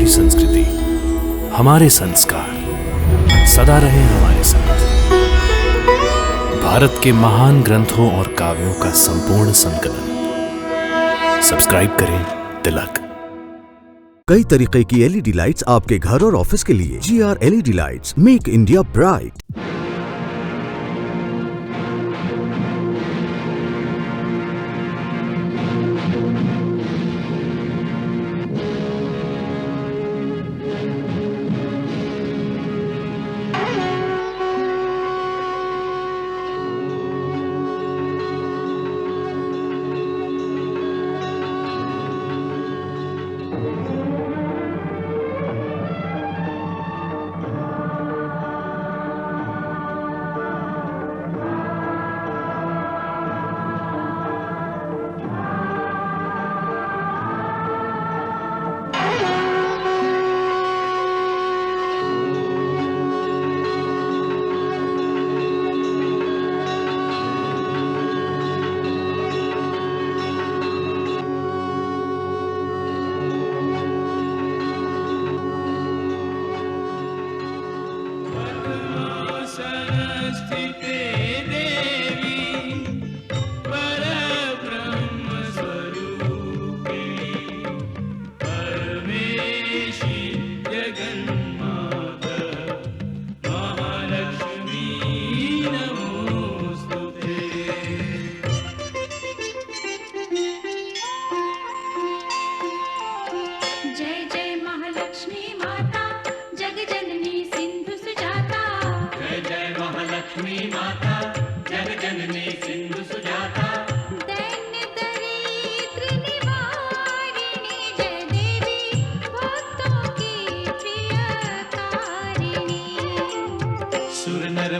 हमारी संस्कृति, हमारे संस्कार सदा रहे हमारे साथ। भारत के महान ग्रंथों और काव्यों का संपूर्ण संकलन। सब्सक्राइब करें तिलक। कई तरीके की एलईडी लाइट्स आपके घर और ऑफिस के लिए। GR LED lights, make India bright.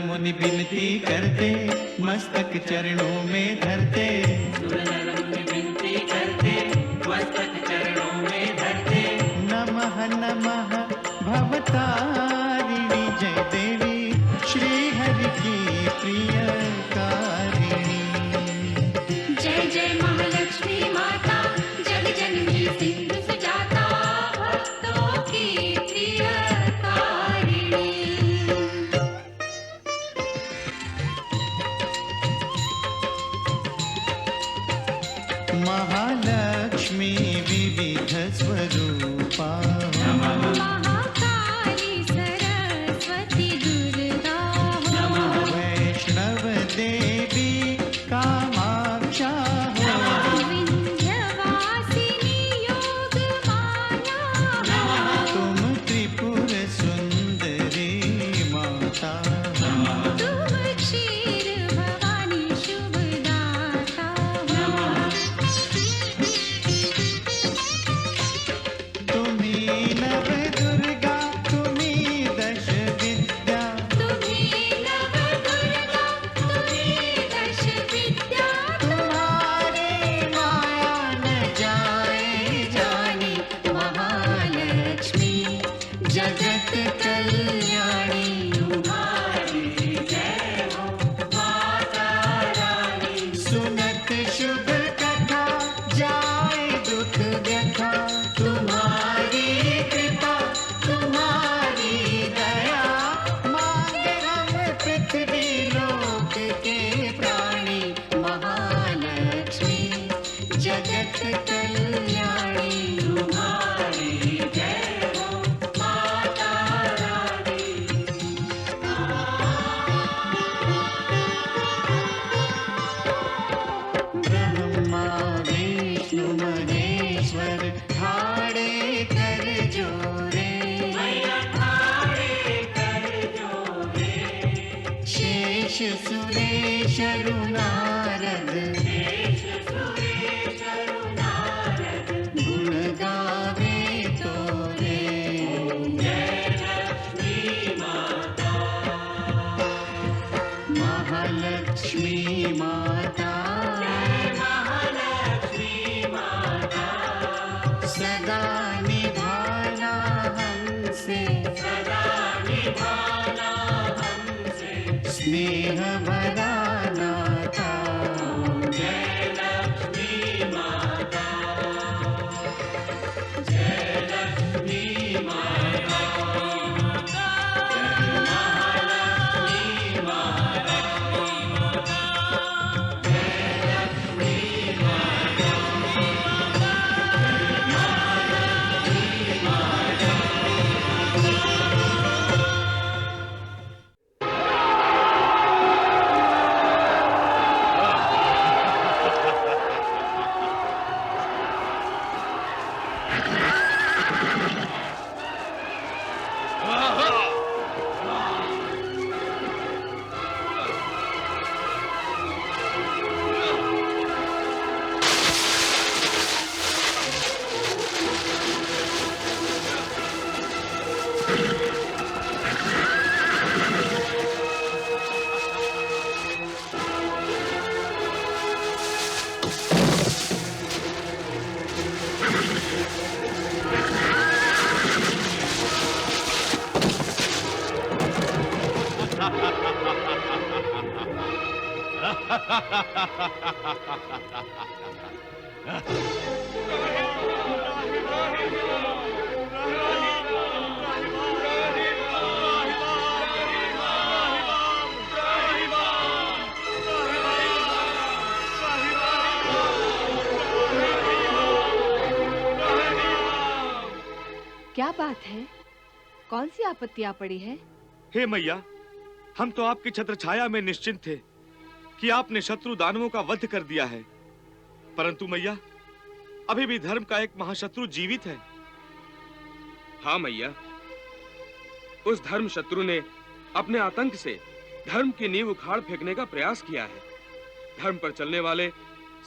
मुनि विनती करते, मस्तक चरणों में धरते। सुर नर मुनि विनती करते, मस्तक चरणों में धरते। नमः नमः भवतारिणी जय देवी, श्री हरि की प्रियकारिणी। जय जय महालक्ष्मी माता, जग जननी सिंधु सुजाता, भक्तों की प्रियकारिणी। महालक्ष्मी विविध स्वरूपा, महाकाली सरस्वती दुर्गा, वैष्णव देवी कामाक्षा, विंध्यवासिनी योग माया, तुम त्रिपुर सुंदरी माता। तुम क्षीर भवानी शुभदाता। तुम्ही नव दुर्गा, तुम्ही दश विद्या, तुम्ही नव दुर्गा, तुम्ही दश विद्या, तुम्हारी माया न जाए जानी। महालक्ष्मी जगत कल्याणी, तुम्हारी जय हो माता रानी। सुनत शुभ कथा, जाए दुख व्यथा, तुम्हारी कृपा, तुम्हारी दया। मांगे हम पृथ्वी लोक के प्राणी, महालक्ष्मी जगत कल्याणी, तुम्हारी जय हो माता रानी। ब्रह्मा विष्णु महेश्वर, ठाड़े कर जोरे। शेष सुरेश नारद, गुण गावे तोरे। महालक्ष्मी माता, सदा निभाना हमसे, स्नेह भरा नाता। क्या बात है? कौन सी आपत्ति आ पड़ी है? हे मैया, हम तो आपकी छत्र छाया में निश्चिंत थे कि आपने शत्रु दानवों का वध कर दिया है, परंतु मैया, अभी भी धर्म का एक महाशत्रु जीवित है। हाँ मैया, उस धर्म शत्रु ने अपने आतंक से धर्म की नींव उखाड़ फेंकने का प्रयास किया है। धर्म पर चलने वाले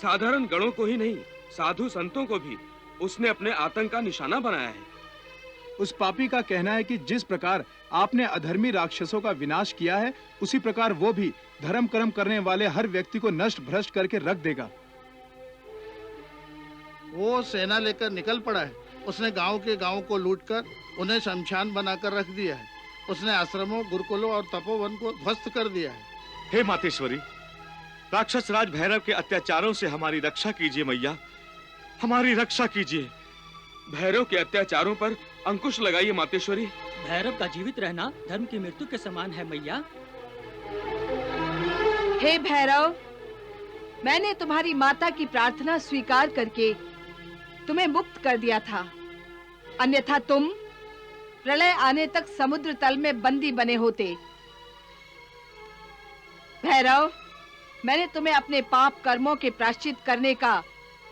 साधारण गणों को ही नहीं, साधु संतों को भी उसने अपने आतंक का निशाना बनाया है। उस पापी का कहना है कि जिस प्रकार आपने अधर्मी राक्षसों का विनाश किया है, उसी प्रकार वो भी धर्म कर्म करने वाले हर व्यक्ति को नष्ट भ्रष्ट करके रख देगा। वो सेना लेकर निकल पड़ा है। उसने गांव के गांव को लूटकर उन्हें शमशान बनाकर रख दिया है। उसने आश्रमों, गुरुकुलों और तपोवन को ध्वस्त कर दिया है। हे मातेश्वरी, राक्षस राज भैरव के अत्याचारों से हमारी रक्षा कीजिए मैया, हमारी रक्षा कीजिए। भैरव के अत्याचारों पर अंकुश लगाइए मातेश्वरी। भैरव का जीवित रहना धर्म की मृत्यु के समान है मैया। हे भैरव, मैंने तुम्हारी माता की प्रार्थना स्वीकार करके तुम्हें मुक्त कर दिया था, अन्यथा तुम प्रलय आने तक समुद्र तल में बंदी बने होते। भैरव, मैंने तुम्हें अपने पाप कर्मों के प्रायश्चित करने का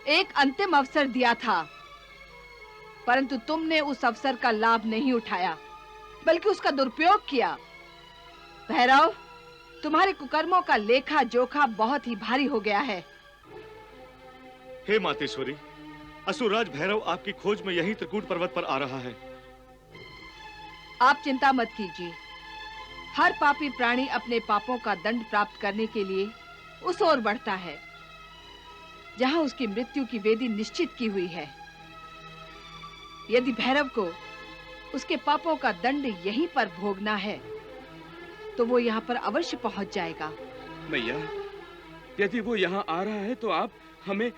एक अंतिम अवसर दिया था, परंतु तुमने उस अवसर का लाभ नहीं उठाया, बल्कि उसका दुरुपयोग किया। भैरव, तुम्हारे कुकर्मों का लेखा जोखा बहुत ही भारी हो गया है। हे मातेश्वरी, असुरराज भैरव आपकी खोज में यही त्रिकूट पर्वत पर आ रहा है। आप चिंता मत कीजिए। हर पापी प्राणी अपने पापों का दंड प्राप्त करने के लिए उस ओर बढ़ता है जहां उसकी मृत्यु की वेदी निश्चित की हुई है। यदि भैरव को उसके पापों का दंड यहीं पर भोगना है, तो वो यहाँ पर अवश्य पहुंच जाएगा। मैया, यदि वो यहाँ आ रहा है तो आप हमें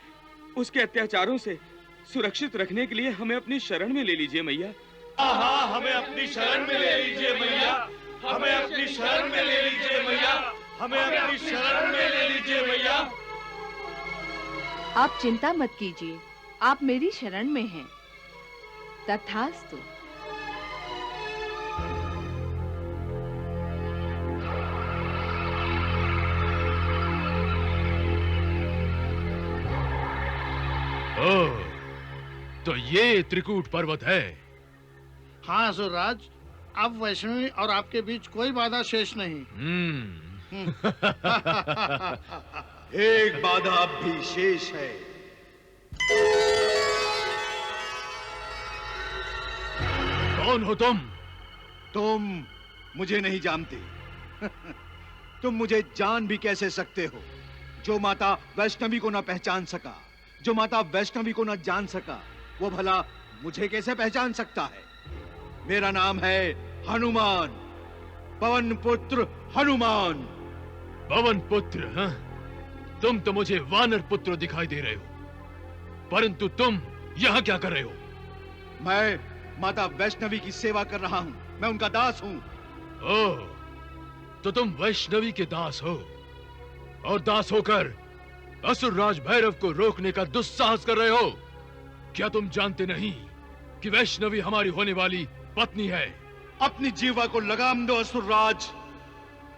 उसके अत्याचारों से सुरक्षित रखने के लिए हमें अपनी शरण में ले लीजिए मैया। हाँ, हमें अपनी शरण में ले लीजिए मैया, हमें अपनी शरण में ले लीजिए मैया, हमें अपनी शरण में ले लीजिए मैया। आप चिंता मत कीजिए, आप मेरी शरण में हैं। तथास्तु। ओह, तो ये त्रिकूट पर्वत है। हाँ असुरराज, अब वैष्णवी और आपके बीच कोई बाधा शेष नहीं। एक बाधा अब भी शेष है। कौन हो तुम? तुम मुझे नहीं जानते। तुम मुझे जान भी कैसे सकते हो? जो माता वैष्णवी को न पहचान सका, जो माता वैष्णवी को न जान सका, वो भला मुझे कैसे पहचान सकता है? मेरा नाम है हनुमान, पवन पुत्र हनुमान। पवन पुत्र? हाँ? तुम तो मुझे वानर पुत्र दिखाई दे रहे हो, परंतु तुम यहाँ क्या कर रहे हो? मैं माता वैष्णवी की सेवा कर रहा हूँ, मैं उनका दास हूँ। ओह, तो तुम वैष्णवी के दास हो, और दास होकर असुरराज भैरव को रोकने का दुस्साहस कर रहे हो। क्या तुम जानते नहीं कि वैष्णवी हमारी होने वाली पत्नी है? अपनी जीवा को लगाम दो असुरराज।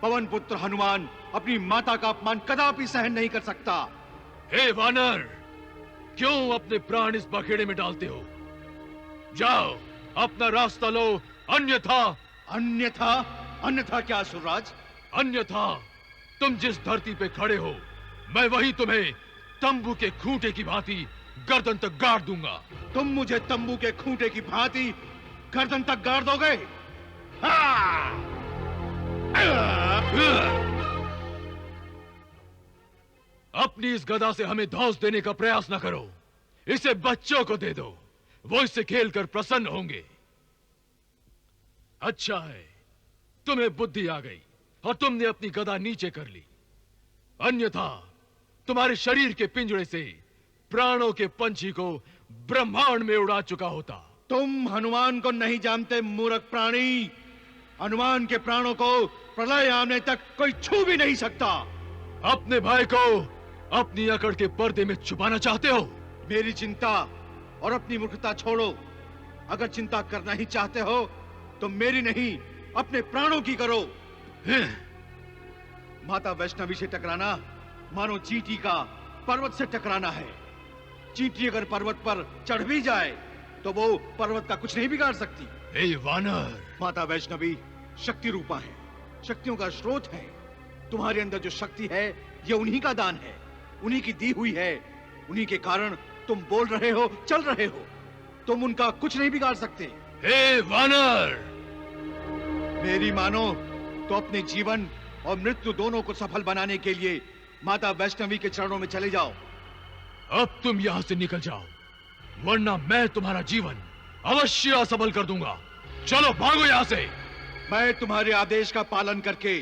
पवन पुत्र हनुमान अपनी माता का अपमान कदापि सहन नहीं कर सकता। हे वानर, क्यों अपने प्राण इस बखेड़े में डालते हो? जाओ, अपना रास्ता लो, अन्यथा अन्यथा अन्यथा क्या असुरराज? अन्यथा तुम जिस धरती पे खड़े हो, मैं वही तुम्हें तंबू के खूंटे की भांति गर्दन तक गाड़ दूंगा। तुम मुझे तंबू के खूंटे की भांति गर्दन तक गाड़ दोगे? हाँ! अपनी इस गदा से हमें धौंस देने का प्रयास न करो। इसे बच्चों को दे दो, वो इससे खेलकर प्रसन्न होंगे। अच्छा है, तुम्हें बुद्धि आ गई और तुमने अपनी गदा नीचे कर ली, अन्यथा तुम्हारे शरीर के पिंजरे से प्राणों के पंछी को ब्रह्मांड में उड़ा चुका होता। तुम हनुमान को नहीं जानते मूर्ख प्राणी। हनुमान के प्राणों को प्रलय आने तक कोई छू भी नहीं सकता। अपने भाई को अपनी अकड़ के पर्दे में छुपाना चाहते हो? मेरी चिंता और अपनी मूर्खता छोड़ो। अगर चिंता करना ही चाहते हो तो मेरी नहीं, अपने प्राणों की करो। माता वैष्णवी से टकराना मानो चींटी का पर्वत से टकराना है। चींटी अगर पर्वत पर चढ़ भी जाए तो वो पर्वत का कुछ नहीं बिगाड़ सकती। हे वानर! माता वैष्णवी शक्ति रूपा है, शक्तियों का स्रोत है। तुम्हारे अंदर जो शक्ति है ये उन्हीं का दान है, उन्हीं की दी हुई है। उन्हीं के कारण तुम बोल रहे हो, चल रहे हो। तुम उनका कुछ नहीं बिगाड़ सकते। हे वानर! मेरी मानो तो अपने जीवन और मृत्यु दोनों को सफल बनाने के लिए माता वैष्णवी के चरणों में चले जाओ। अब तुम यहां से निकल जाओ, वरना मैं तुम्हारा जीवन अवश्य असफल कर दूंगा। चलो भागो यहां से। मैं तुम्हारे आदेश का पालन करके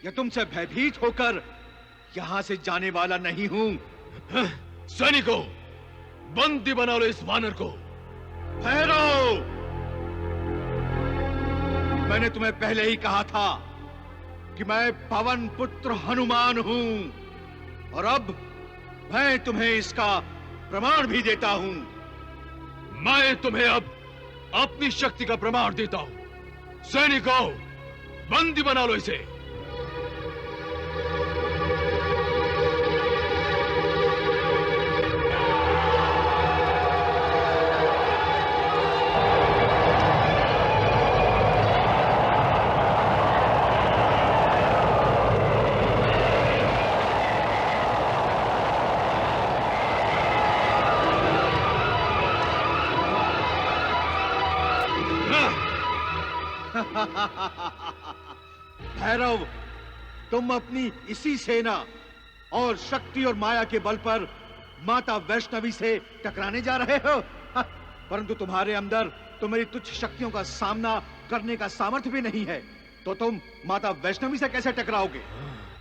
या तुमसे भयभीत होकर यहां से जाने वाला नहीं हूं। सैनिकों, बंदी बना लो इस वानर को। ठहरो! मैंने तुम्हें पहले ही कहा था कि मैं पवन पुत्र हनुमान हूं, और अब मैं तुम्हें इसका प्रमाण भी देता हूं। मैं तुम्हें अब अपनी शक्ति का प्रमाण देता हूं। सैनिकों, बंदी बना लो इसे। भैरव, तुम अपनी इसी सेना और शक्ति और माया के बल पर माता वैष्णवी से टकराने जा रहे हो। परंतु तुम्हारे अंदर तो मेरी तुच्छ शक्तियों का सामना करने का सामर्थ्य भी नहीं है, तो तुम माता वैष्णवी से कैसे टकराओगे?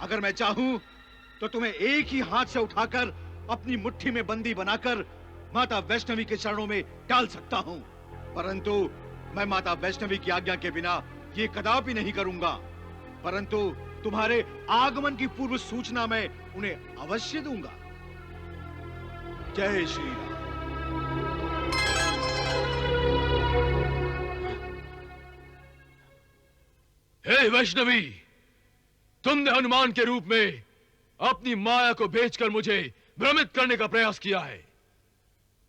अगर मैं चाहूं तो तुम्हें एक ही हाथ से उठाकर अपनी मुट्ठी में बंदी बनाकर माता वैष्णवी के चरणों में डाल सकता हूं, परंतु मैं माता वैष्णवी की आज्ञा के बिना ये कदापि नहीं करूंगा। परंतु तुम्हारे आगमन की पूर्व सूचना मैं उन्हें अवश्य दूंगा। जय श्री राम। हे वैष्णवी, तुमने हनुमान के रूप में अपनी माया को बेचकर मुझे भ्रमित करने का प्रयास किया है,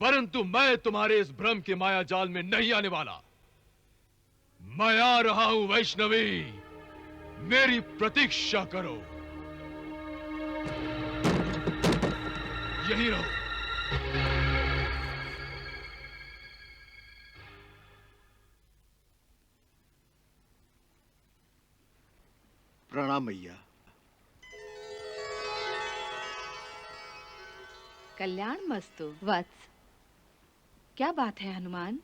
परंतु मैं तुम्हारे इस भ्रम के माया जाल में नहीं आने वाला। मैं आ रहा हूं वैष्णवी, मेरी प्रतीक्षा करो। यहीं रहो। प्रणाम मैया। कल्याण मस्तु। वत्स, क्या बात है हनुमान,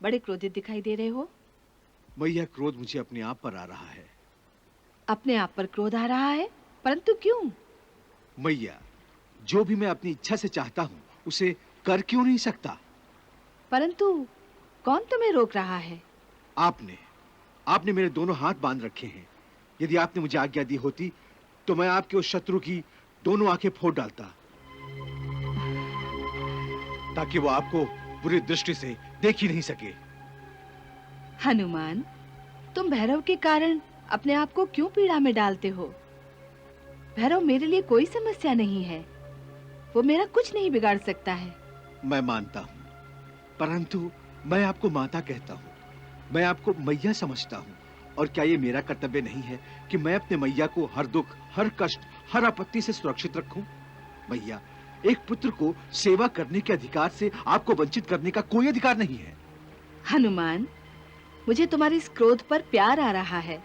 बड़े क्रोधित दिखाई दे रहे हो? मैया, क्रोध मुझे अपने आप पर आ रहा है। अपने आप पर क्रोध आ रहा है, परंतु क्यों? मैया, जो भी मैं अपनी इच्छा से चाहता हूँ उसे कर क्यों नहीं सकता? परंतु कौन तुम्हें रोक रहा है? आपने मेरे दोनों हाथ बांध रखे हैं। यदि आपने मुझे आज्ञा दी होती तो मैं आपके उस शत्रु की दोनों आंखें फोड़ डालता, ताकि वो आपको बुरी दृष्टि से देख ही नहीं सके। हनुमान, तुम भैरव के कारण अपने आप को क्यों पीड़ा में डालते हो? भैरव मेरे लिए कोई समस्या नहीं है, वो मेरा कुछ नहीं बिगाड़ सकता है। मैं मानता हूँ, परंतु मैं आपको माता कहता हूँ, मैं आपको मैया समझता हूँ। और क्या ये मेरा कर्तव्य नहीं है कि मैं अपने मैया को हर दुख, हर कष्ट, हर आपत्ति से सुरक्षित रखूं? मैया, एक पुत्र को सेवा करने के अधिकार से आपको वंचित करने का कोई अधिकार नहीं है। हनुमान, मुझे तुम्हारी इस क्रोध पर प्यार आ रहा है।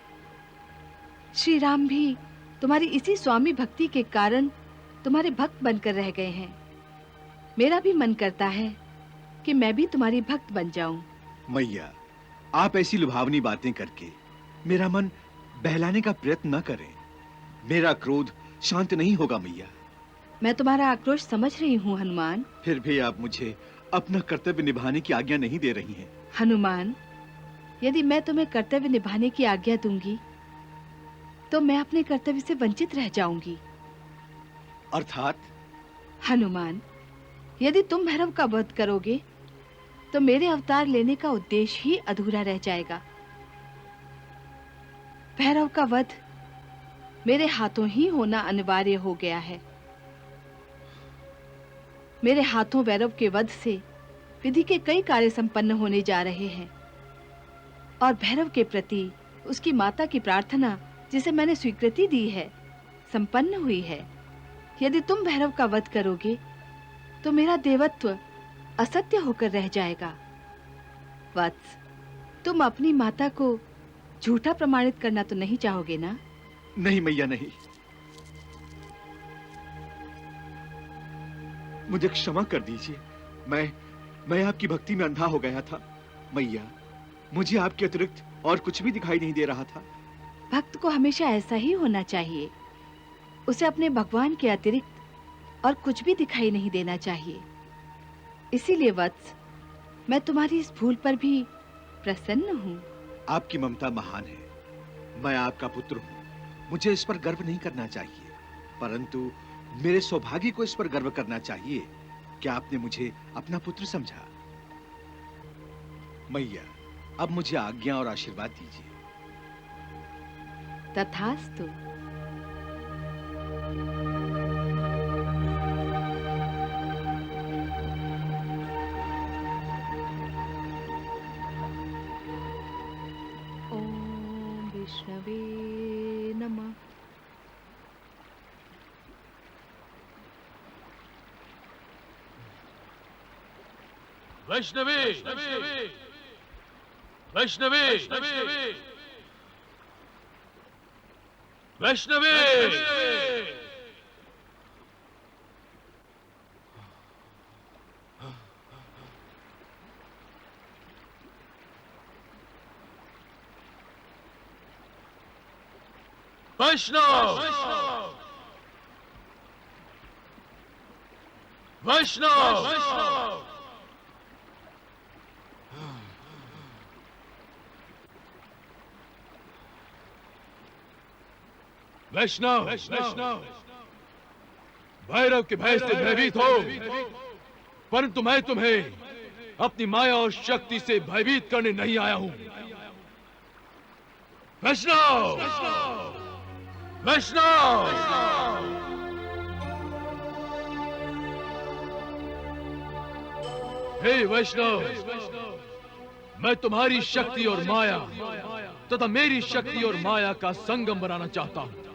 श्री राम भी तुम्हारी इसी स्वामी भक्ति के कारण तुम्हारे भक्त बनकर रह गए हैं। मेरा भी मन करता है कि मैं भी तुम्हारी भक्त बन जाऊं। मैया, आप ऐसी लुभावनी बातें करके मेरा मन बहलाने का प्रयत्न न करें। मेरा क्रोध शांत नहीं होगा मैया। मैं तुम्हारा आक्रोश समझ रही हूँ हनुमान। फिर भी आप मुझे अपना कर्तव्य निभाने की आज्ञा नहीं दे रही हैं। हनुमान, यदि मैं तुम्हें कर्तव्य निभाने की आज्ञा दूंगी तो मैं अपने कर्तव्य से वंचित रह जाऊंगी। अर्थात? हनुमान, यदि तुम भैरव का वध करोगे तो मेरे अवतार लेने का उद्देश्य ही अधूरा रह जाएगा। भैरव का वध मेरे हाथों ही होना अनिवार्य हो गया है। मेरे हाथों भैरव के वध से विधि के कई कार्य संपन्न होने जा रहे हैं और भैरव के प्रति उसकी माता की प्रार्थना, जिसे मैंने स्वीकृति दी है, संपन्न हुई है। यदि तुम भैरव का वध करोगे तो मेरा देवत्व असत्य होकर रह जाएगा। वत्स, तुम अपनी माता को झूठा प्रमाणित करना तो नहीं चाहोगे ना? नहीं मैया, नहीं। मुझे क्षमा कर दीजिए। मैं आपकी भक्ति में अंधा हो गया था। मैया, मुझे आपके अतिरिक्त और कुछ भी दिखाई नहीं दे रहा था। भक्त को हमेशा ऐसा ही होना चाहिए। उसे अपने भगवान के अतिरिक्त और कुछ भी दिखाई नहीं देना चाहिए। इसीलिए वत्स, मैं तुम्हारी इस भूल पर भी प्रसन्न हूँ। आपकी ममता महान है। मैं आपका पुत्र हूँ। मुझे इस पर गर्व नहीं करना चाहिए, परंतु मेरे सौभाग्य को इस पर गर्व करना चाहिए कि आपने मुझे अपना पुत्र समझा। मैया, अब मुझे आज्ञा और आशीर्वाद दीजिए। तथास्तु। ओम विष्णवे नमः। वैष्णवी, वैष्णवी, वैष्णवी, वैष्णवी। वैष्णव, वैष्णव, वैष्णव। वैष्णव, वैष्णव, भैरव के भय से भयभीत हो, परंतु मैं तुम्हें अपनी माया और शक्ति से भयभीत करने नहीं आया हूं। वैष्णव, वैष्णव, हे वैष्णव, मैं तुम्हारी शक्ति और माया तथा मेरी शक्ति और माया का संगम बनाना चाहता हूं।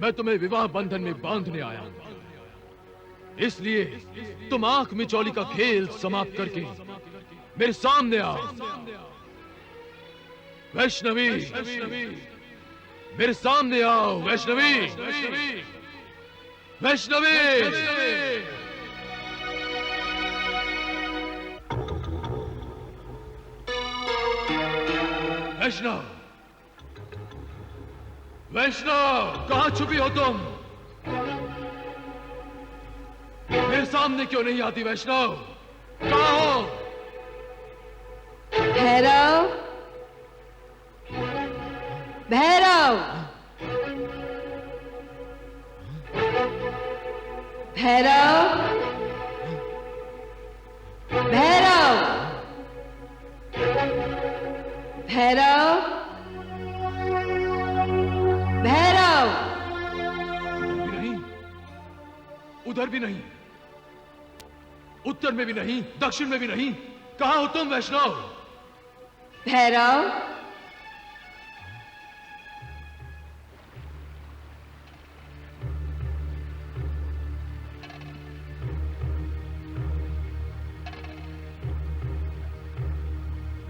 मैं तुम्हें विवाह बंधन में बांधने आया हूं। इसलिए तुम आंख मिचौली का खेल समाप्त करके मेरे सामने आओ। वैष्णवी, मेरे सामने आओ। वैष्णवी, वैष्णवी। वैष्णव, वैष्णव, कहां छुपी हो तुम? मेरे सामने क्यों नहीं आती वैष्णव? कहां हो? भैरव, भैरव, भैरव, भैरव, भैरव, भैरव। नहीं, उधर भी नहीं, उत्तर में भी नहीं, दक्षिण में भी नहीं, कहाँ हो तुम वैष्णव? भैरव,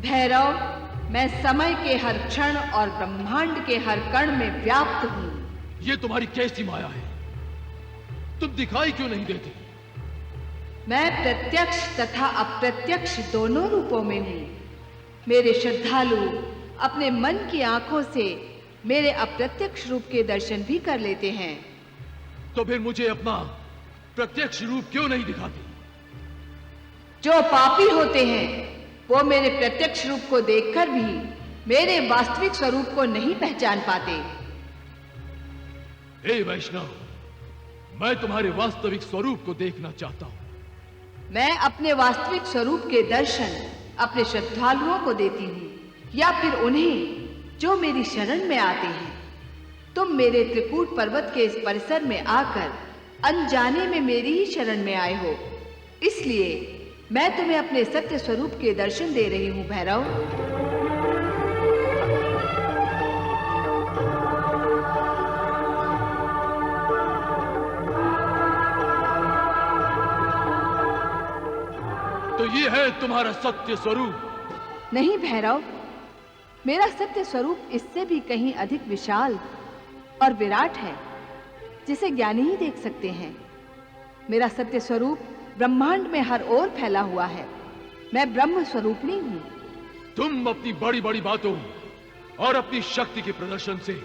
भैरव, मैं समय के हर क्षण और ब्रह्मांड के हर कण में व्याप्त हूँ। ये तुम्हारी कैसी माया है? तुम दिखाई क्यों नहीं देती? मैं प्रत्यक्ष तथा अप्रत्यक्ष दोनों रूपों में हूँ। मेरे श्रद्धालु अपने मन की आंखों से मेरे अप्रत्यक्ष रूप के दर्शन भी कर लेते हैं। तो फिर मुझे अपना प्रत्यक्ष रूप क्यों नहीं दिखाती? जो पापी होते हैं वो मेरे प्रत्यक्ष रूप को देखकर भी मेरे वास्तविक स्वरूप को नहीं पहचान पाते। हे वैष्णव, मैं तुम्हारे वास्तविक स्वरूप को देखना चाहता हूँ। मैं अपने वास्तविक स्वरूप के दर्शन अपने श्रद्धालुओं को देती हूँ या फिर उन्हें जो मेरी शरण में आते हैं। तुम मेरे त्रिकूट पर्वत के इस परिसर में आकर अनजाने में मेरी ही शरण में आए हो, इसलिए मैं तुम्हें अपने सत्य स्वरूप के दर्शन दे रही हूँ भैरव। तो ये है तुम्हारा सत्य स्वरूप? नहीं भैरव, मेरा सत्य स्वरूप इससे भी कहीं अधिक विशाल और विराट है, जिसे ज्ञानी ही देख सकते हैं। मेरा सत्य स्वरूप ब्रह्मांड में हर ओर फैला हुआ है। मैं ब्रह्म स्वरूपिणी हूँ। तुम अपनी बड़ी बड़ी बातों और अपनी शक्ति के प्रदर्शन से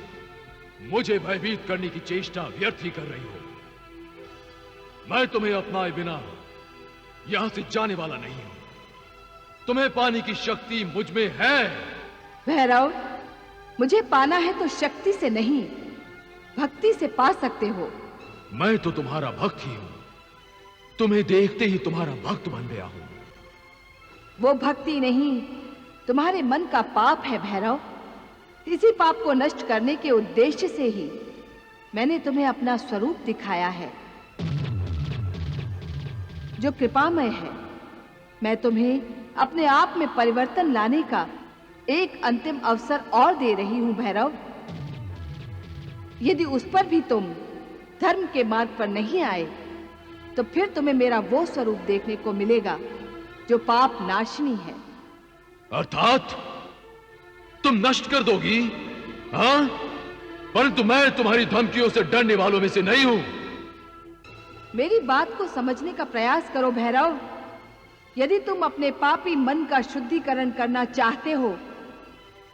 मुझे भयभीत करने की चेष्टा व्यर्थ ही कर रही हो। मैं तुम्हें अपनाए बिना यहां से जाने वाला नहीं हूं। तुम्हें पाने की शक्ति मुझ में है। भैरव, मुझे पाना है तो शक्ति से नहीं, भक्ति से पा सकते हो। मैं तो तुम्हारा भक्त ही हूं। तुम्हें देखते ही तुम्हारा भक्त बन गया हूं। वो भक्ति नहीं, तुम्हारे मन का पाप है भैरव। इसी पाप को नष्ट करने के उद्देश्य से ही मैंने तुम्हें अपना स्वरूप दिखाया है, जो कृपामय है। मैं तुम्हें अपने आप में परिवर्तन लाने का एक अंतिम अवसर और दे रही हूं भैरव। यदि उस पर भी तुम धर्म के मार्ग पर नहीं आए तो फिर तुम्हें मेरा वो स्वरूप देखने को मिलेगा जो पाप नाशनी है। अर्थात तुम नष्ट कर दोगी? हाँ, परंतु मैं तुम्हारी धमकियों से डरने वालों में से नहीं हूं। मेरी बात को समझने का प्रयास करो भैरव। यदि तुम अपने पापी मन का शुद्धिकरण करना चाहते हो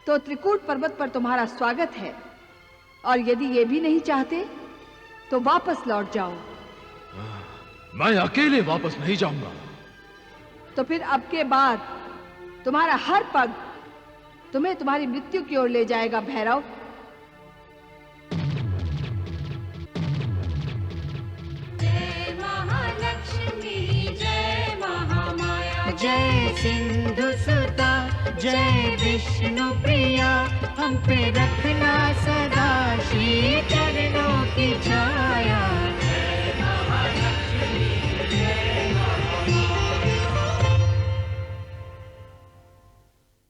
तो त्रिकूट पर्वत पर तुम्हारा स्वागत है, और यदि ये भी नहीं चाहते तो वापस लौट जाओ। मैं अकेले वापस नहीं जाऊंगा। तो फिर अब के बाद तुम्हारा हर पग तुम्हें तुम्हारी मृत्यु की ओर ले जाएगा भैरव। जय महालक्ष्मी, जय महामाया, जय सिंधु सुता, जय विष्णु प्रिया, हम पे रखना सदा श्री चरणों की छाया।